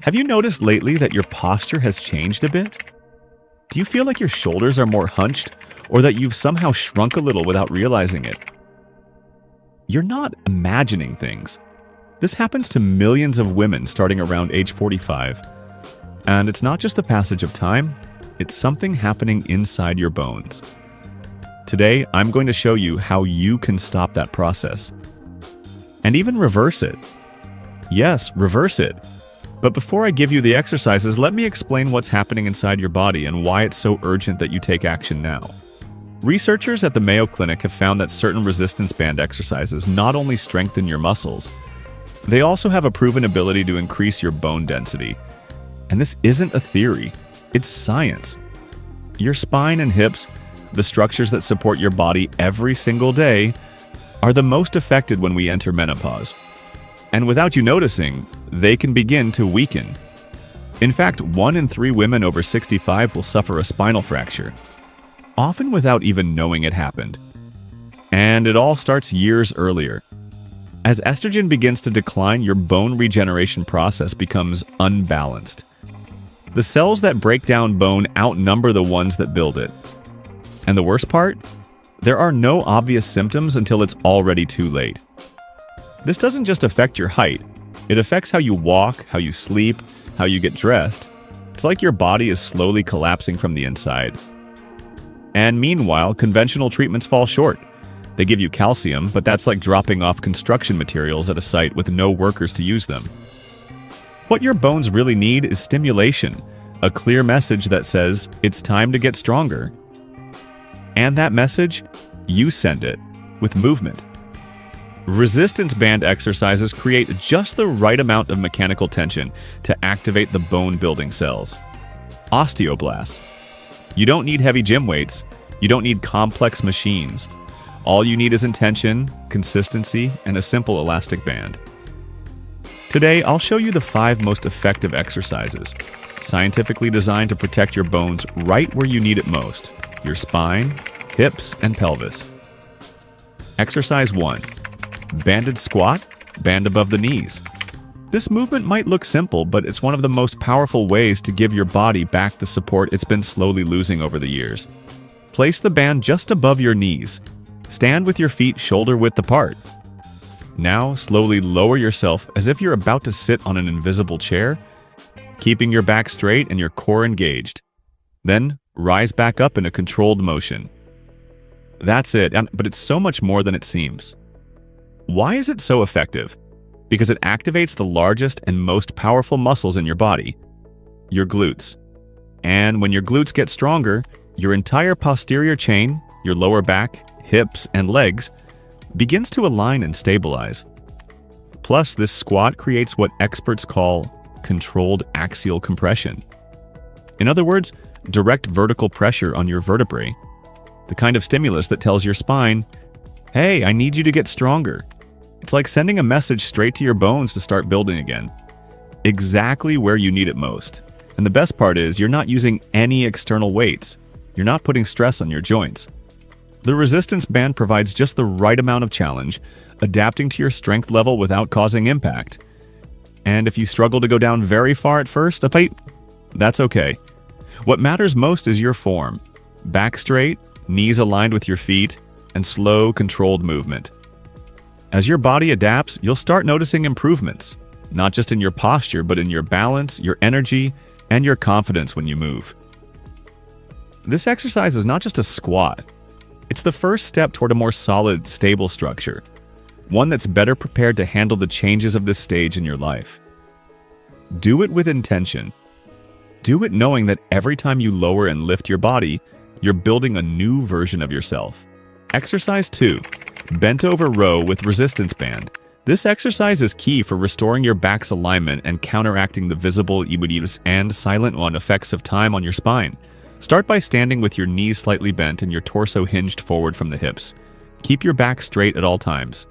Have you noticed lately that your posture has changed a bit? Do you feel like your shoulders are more hunched, or that you've somehow shrunk a little without realizing it? You're not imagining things. This happens to millions of women starting around age 45. And it's not just the passage of time, it's something happening inside your bones. Today, I'm going to show you how you can stop that process. And even reverse it. Yes, reverse it. But before I give you the exercises, let me explain what's happening inside your body and why it's so urgent that you take action now. Researchers at the Mayo Clinic have found that certain resistance band exercises not only strengthen your muscles, they also have a proven ability to increase your bone density. And this isn't a theory, it's science. Your spine and hips, the structures that support your body every single day, are the most affected when we enter menopause. And without you noticing, they can begin to weaken. In fact, 1 in 3 women over 65 will suffer a spinal fracture, often without even knowing it happened. And it all starts years earlier. As estrogen begins to decline, your bone regeneration process becomes unbalanced. The cells that break down bone outnumber the ones that build it. And the worst part? There are no obvious symptoms until it's already too late. This doesn't just affect your height. It affects how you walk, how you sleep, how you get dressed. It's like your body is slowly collapsing from the inside. And meanwhile, conventional treatments fall short. They give you calcium, but that's like dropping off construction materials at a site with no workers to use them. What your bones really need is stimulation, a clear message that says, it's time to get stronger. And that message, you send it with movement. Resistance band exercises create just the right amount of mechanical tension to activate the bone-building cells. Osteoblast. You don't need heavy gym weights. You don't need complex machines. All you need is intention, consistency, and a simple elastic band. Today, I'll show you the 5 most effective exercises, scientifically designed to protect your bones right where you need it most: your spine, hips, and pelvis. Exercise 1. Banded squat, band above the knees. This movement might look simple, but it's one of the most powerful ways to give your body back the support it's been slowly losing over the years. Place the band just above your knees. Stand with your feet shoulder-width apart. Now, slowly lower yourself as if you're about to sit on an invisible chair, keeping your back straight and your core engaged. Then, rise back up in a controlled motion. That's it, but it's so much more than it seems. Why is it so effective? Because it activates the largest and most powerful muscles in your body, your glutes. And when your glutes get stronger, your entire posterior chain, your lower back, hips, and legs begins to align and stabilize. Plus, this squat creates what experts call controlled axial compression. In other words, direct vertical pressure on your vertebrae, the kind of stimulus that tells your spine, hey, I need you to get stronger. It's like sending a message straight to your bones to start building again. Exactly where you need it most. And the best part is, you're not using any external weights. You're not putting stress on your joints. The resistance band provides just the right amount of challenge, adapting to your strength level without causing impact. And if you struggle to go down very far at first, that's okay. What matters most is your form. Back straight, knees aligned with your feet, and slow, controlled movement. As your body adapts, you'll start noticing improvements, not just in your posture, but in your balance, your energy, and your confidence when you move. This exercise is not just a squat. It's the first step toward a more solid, stable structure, one that's better prepared to handle the changes of this stage in your life. Do it with intention. Do it knowing that every time you lower and lift your body, you're building a new version of yourself. Exercise 2. Bent over row with resistance band. This exercise is key for restoring your back's alignment and counteracting the visible and silent effects of time on your spine. Start by standing with your knees slightly bent and your torso hinged forward from the hips. Keep your back straight at all times,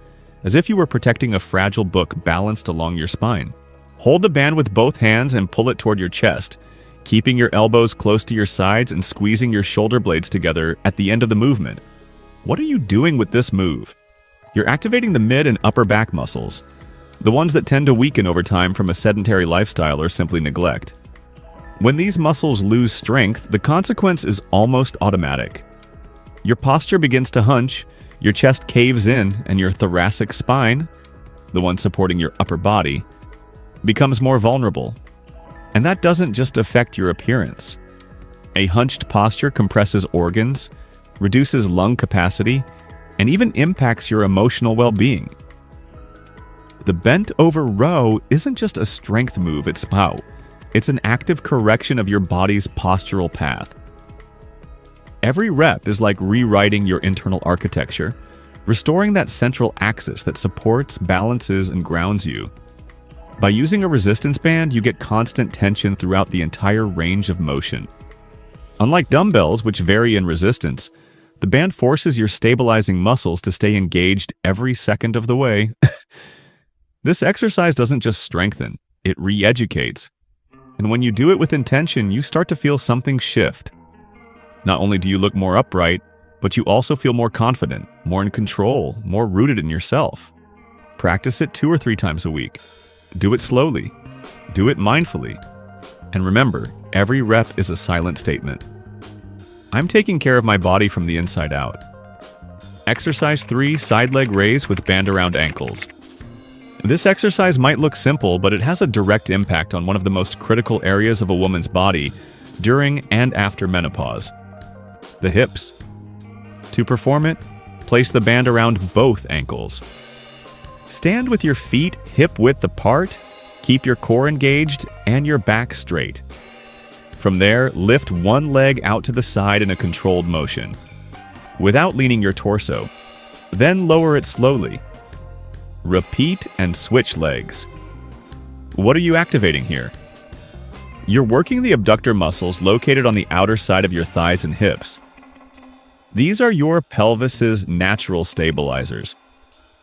as if you were protecting a fragile book balanced along your spine. Hold the band with both hands and pull it toward your chest, keeping your elbows close to your sides and squeezing your shoulder blades together at the end of the movement. What are you doing with this move? You're activating the mid and upper back muscles. the ones that tend to weaken over time from a sedentary lifestyle or simply neglect. When these muscles lose strength, the consequence is almost automatic. Your posture begins to hunch, your chest caves in, and your thoracic spine, the one supporting your upper body, becomes more vulnerable. And that doesn't just affect your appearance. A hunched posture compresses organs, reduces lung capacity, and even impacts your emotional well-being. The bent over row isn't just a strength move at SPOW. It's an active correction of your body's postural path. Every rep is like rewriting your internal architecture, restoring that central axis that supports, balances, and grounds you. By using a resistance band, you get constant tension throughout the entire range of motion. Unlike dumbbells, which vary in resistance, the band forces your stabilizing muscles to stay engaged every second of the way. This exercise doesn't just strengthen, it re-educates. And when you do it with intention, you start to feel something shift. Not only do you look more upright, but you also feel more confident, more in control, more rooted in yourself. Practice it 2 or 3 times a week. Do it slowly. Do it mindfully. And remember, every rep is a silent statement. I'm taking care of my body from the inside out. Exercise 3, side leg raise with band around ankles. This exercise might look simple, but it has a direct impact on one of the most critical areas of a woman's body during and after menopause: the hips. To perform it, place the band around both ankles. Stand with your feet hip-width apart, keep your core engaged, and your back straight. From there, lift one leg out to the side in a controlled motion, without leaning your torso. Then lower it slowly. Repeat and switch legs. What are you activating here? You're working the abductor muscles located on the outer side of your thighs and hips. These are your pelvis's natural stabilizers.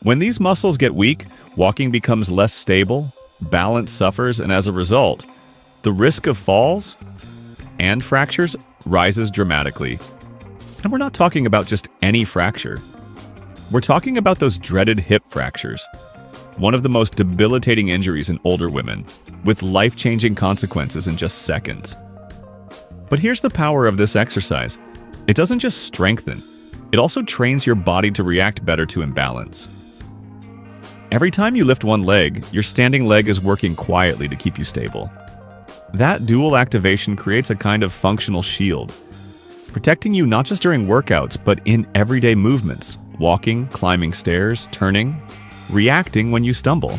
When these muscles get weak, walking becomes less stable, balance suffers, and as a result, the risk of falls and fractures rises dramatically. And we're not talking about just any fracture. We're talking about those dreaded hip fractures, one of the most debilitating injuries in older women, with life-changing consequences in just seconds. But here's the power of this exercise. It doesn't just strengthen, it also trains your body to react better to imbalance. Every time you lift one leg, your standing leg is working quietly to keep you stable. That dual activation creates a kind of functional shield, protecting you not just during workouts, but in everyday movements: walking, climbing stairs, turning, reacting when you stumble.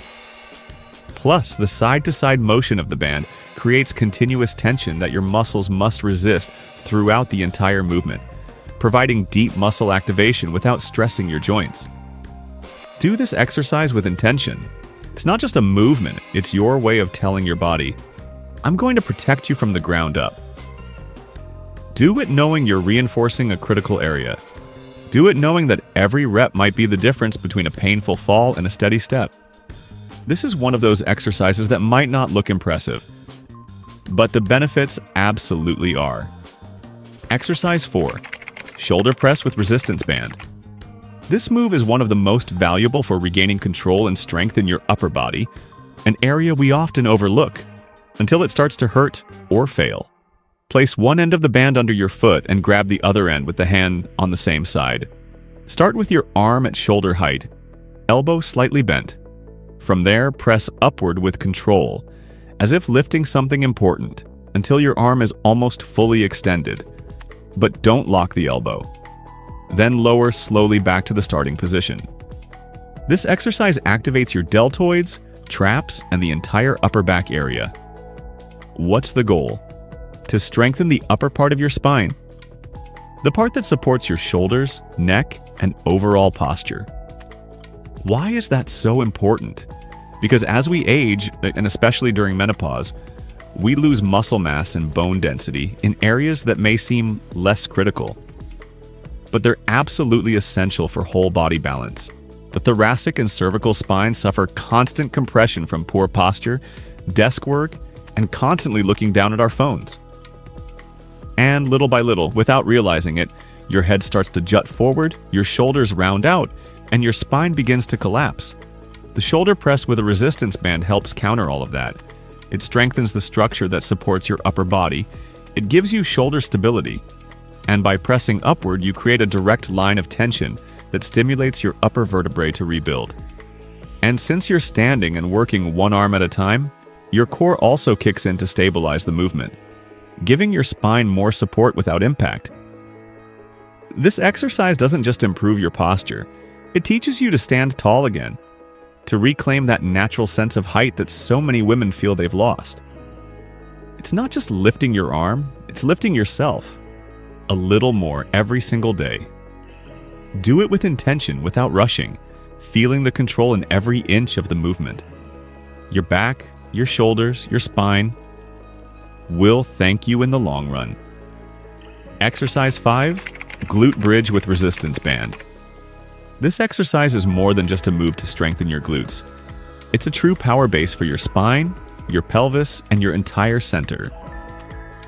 Plus, the side-to-side motion of the band creates continuous tension that your muscles must resist throughout the entire movement, providing deep muscle activation without stressing your joints. Do this exercise with intention. It's not just a movement, it's your way of telling your body, I'm going to protect you from the ground up. Do it knowing you're reinforcing a critical area. Do it knowing that every rep might be the difference between a painful fall and a steady step. This is one of those exercises that might not look impressive, but the benefits absolutely are. Exercise 4, shoulder press with resistance band. This move is one of the most valuable for regaining control and strength in your upper body, an area we often overlook, until it starts to hurt or fail. Place one end of the band under your foot and grab the other end with the hand on the same side. Start with your arm at shoulder height, elbow slightly bent. From there, press upward with control, as if lifting something important, until your arm is almost fully extended. But don't lock the elbow. Then lower slowly back to the starting position. This exercise activates your deltoids, traps, and the entire upper back area. What's the goal? To strengthen the upper part of your spine, the part that supports your shoulders, neck, and overall posture. Why is that so important? Because as we age, and especially during menopause, we lose muscle mass and bone density in areas that may seem less critical. But they're absolutely essential for whole body balance. The thoracic and cervical spines suffer constant compression from poor posture, desk work, and constantly looking down at our phones. And little by little, without realizing it, your head starts to jut forward, your shoulders round out, and your spine begins to collapse. The shoulder press with a resistance band helps counter all of that. It strengthens the structure that supports your upper body. It gives you shoulder stability. And by pressing upward, you create a direct line of tension that stimulates your upper vertebrae to rebuild. And since you're standing and working one arm at a time, your core also kicks in to stabilize the movement, giving your spine more support without impact. This exercise doesn't just improve your posture, it teaches you to stand tall again, to reclaim that natural sense of height that so many women feel they've lost. It's not just lifting your arm, it's lifting yourself a little more every single day. Do it with intention, without rushing, feeling the control in every inch of the movement. Your back, your shoulders, your spine will thank you in the long run. Exercise 5, glute bridge with resistance band. This exercise is more than just a move to strengthen your glutes. It's a true power base for your spine, your pelvis, and your entire center.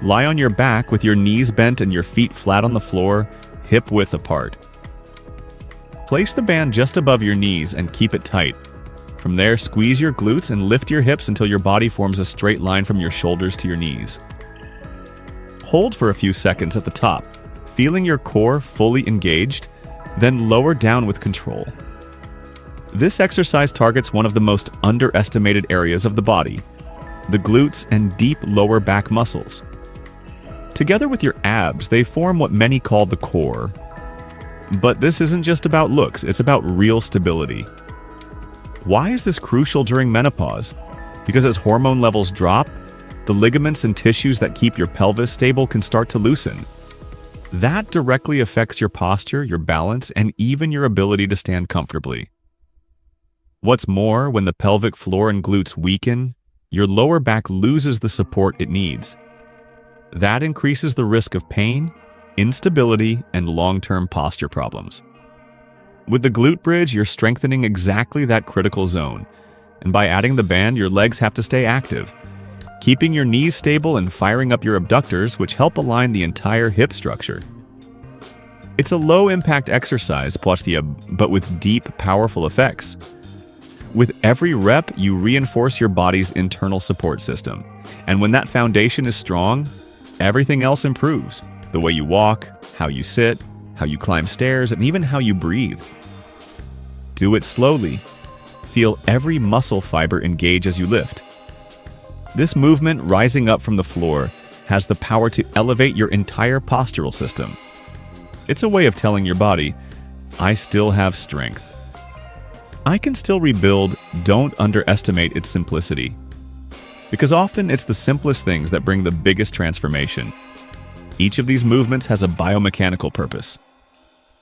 Lie on your back with your knees bent and your feet flat on the floor, hip-width apart. Place the band just above your knees and keep it tight. From there, squeeze your glutes and lift your hips until your body forms a straight line from your shoulders to your knees. Hold for a few seconds at the top, feeling your core fully engaged, then lower down with control. This exercise targets one of the most underestimated areas of the body, the glutes and deep lower back muscles. Together with your abs, they form what many call the core. But this isn't just about looks, it's about real stability. Why is this crucial during menopause? Because as hormone levels drop, the ligaments and tissues that keep your pelvis stable can start to loosen. That directly affects your posture, your balance, and even your ability to stand comfortably. What's more, when the pelvic floor and glutes weaken, your lower back loses the support it needs. That increases the risk of pain, instability, and long-term posture problems. With the glute bridge, you're strengthening exactly that critical zone, and by adding the band, your legs have to stay active, keeping your knees stable and firing up your abductors, which help align the entire hip structure. It's a low-impact exercise, but with deep, powerful effects. With every rep, you reinforce your body's internal support system, and when that foundation is strong, everything else improves. The way you walk, how you sit, how you climb stairs, and even how you breathe. Do it slowly. Feel every muscle fiber engage as you lift. This movement, rising up from the floor, has the power to elevate your entire postural system. It's a way of telling your body, I still have strength. I can still rebuild. Don't underestimate its simplicity. Because often it's the simplest things that bring the biggest transformation. Each of these movements has a biomechanical purpose.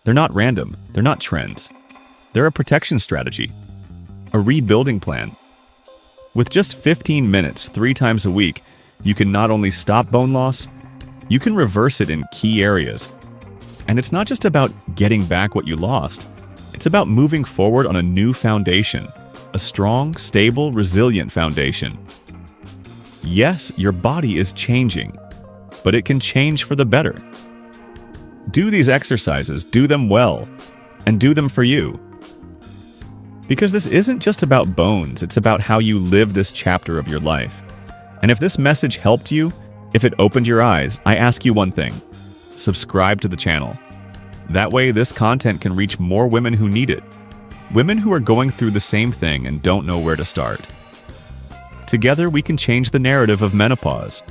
They're not random, they're not trends. They're a protection strategy, a rebuilding plan. With just 15 minutes, 3 times a week, you can not only stop bone loss, you can reverse it in key areas. And it's not just about getting back what you lost. It's about moving forward on a new foundation, a strong, stable, resilient foundation. Yes, your body is changing, but it can change for the better. Do these exercises, do them well, and do them for you. Because this isn't just about bones, it's about how you live this chapter of your life. And if this message helped you, if it opened your eyes, I ask you one thing: subscribe to the channel. That way, this content can reach more women who need it. Women who are going through the same thing and don't know where to start. Together, we can change the narrative of menopause.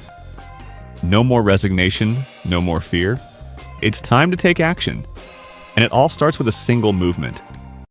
No more resignation, no more fear. It's time to take action. And it all starts with a single movement: